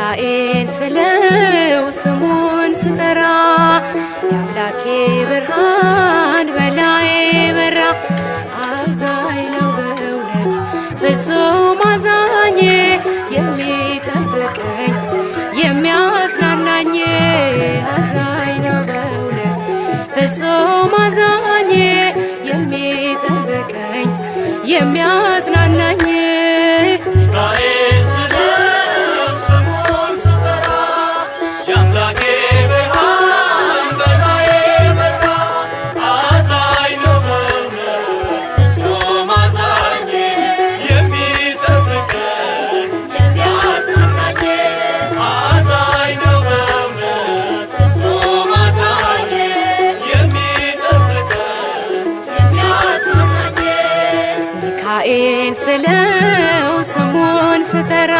ሚካኤል ስለው ስሙን ስጠራ የአምላኬ ብርሃን በላዬ በራ። አዛኝ ነው በእውነት ፍጹም አዛኝ የሚጠብቀኝ የሚያጽናናኝ። አዛኝ ነው በእውነት ፍጹም አዛኝ የሚጠብቀኝ የሚያጽናናኝ። ሚካኤል ስለው ስሙን ስጠራ የአምላኬ ብርሃን በላዬ በራ። አዛኝ ነው በእውነት ፍጹም አዛኝ የሚጠብቀኝ የሚያጽናናኝ። አዛኝ ነው በእውነት ፍጹም አዛኝ የሚጠብቀኝ የሚያጽናናኝ። ሚካኤል ስለው ስሙን ስጠራ